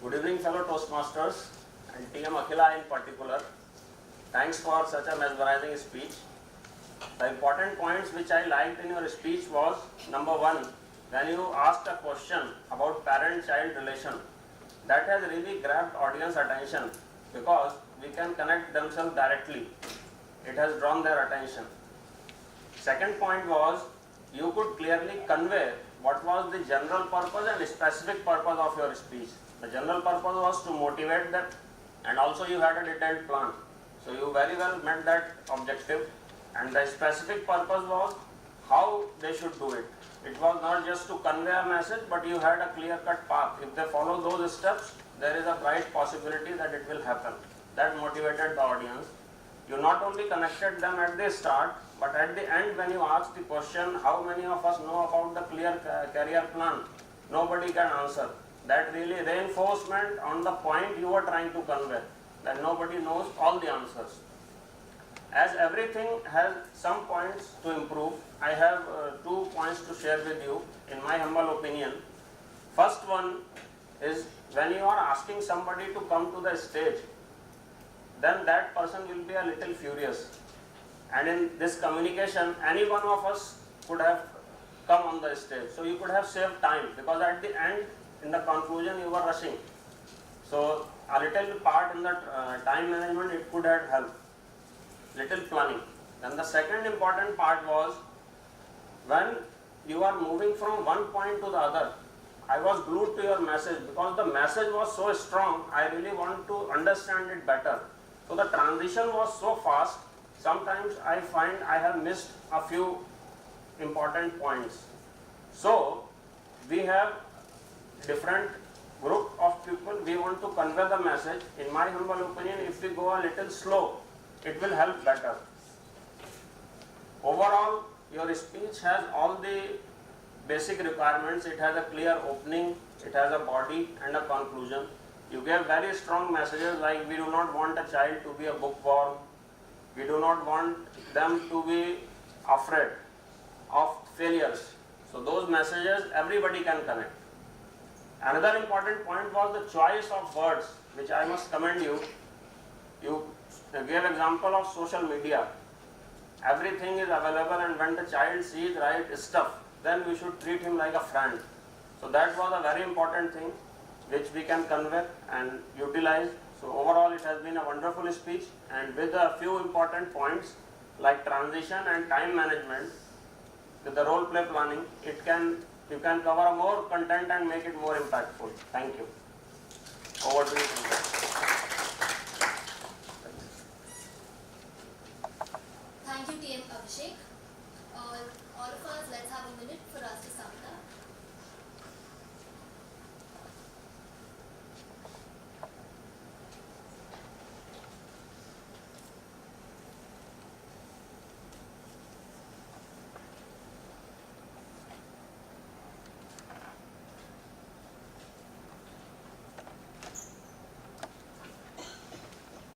Good evening, fellow Toastmasters and TM Akhila in particular. Thanks for such a mesmerizing speech. The important points which I liked in your speech was, number one, when you asked a question about parent-child relation, that has really grabbed audience attention because we can connect themselves directly. It has drawn their attention. Second point was, you could clearly convey what was the general purpose and specific purpose of your speech. The general purpose was to motivate them, and also you had a detailed plan. So you very well met that objective, and the specific purpose was how they should do it. It was not just to convey a message, but you had a clear-cut path. If they follow those steps, there is a bright possibility that it will happen. That motivated the audience. You not only connected them at the start, but at the end when you ask the question, how many of us know about the clear career plan? Nobody can answer. That really reinforcement on the point you were trying to convey, that nobody knows all the answers. As everything has some points to improve, I have 2 points to share with you in my humble opinion. First one is, when you are asking somebody to come to the stage, then that person will be a little furious. And in this communication, any one of us could have come on the stage. So you could have saved time, because at the end, in the conclusion, you were rushing. So a little part in the time management, it could have helped. Little planning. Then the second important part was, when you are moving from one point to the other, I was glued to your message because the message was so strong, I really want to understand it better. So the transition was so fast, sometimes I find I have missed a few important points. So we have different group of people, we want to convey the message. In my humble opinion, if we go a little slow, it will help better. Overall, your speech has all the basic requirements. It has a clear opening, it has a body and a conclusion. You gave very strong messages like, we do not want a child to be a bookworm. We do not want them to be afraid of failures. So those messages everybody can connect. Another important point was the choice of words, which I must commend you. You gave example of social media. Everything is available, and when the child sees right stuff, then we should treat him like a friend. So that was a very important thing which we can convey and utilize. So overall, it has been a wonderful speech, and with a few important points like transition and time management, with the role play planning, you can cover more content and make it more impactful. Thank you. Over to you. Thank you, TM Abhishek.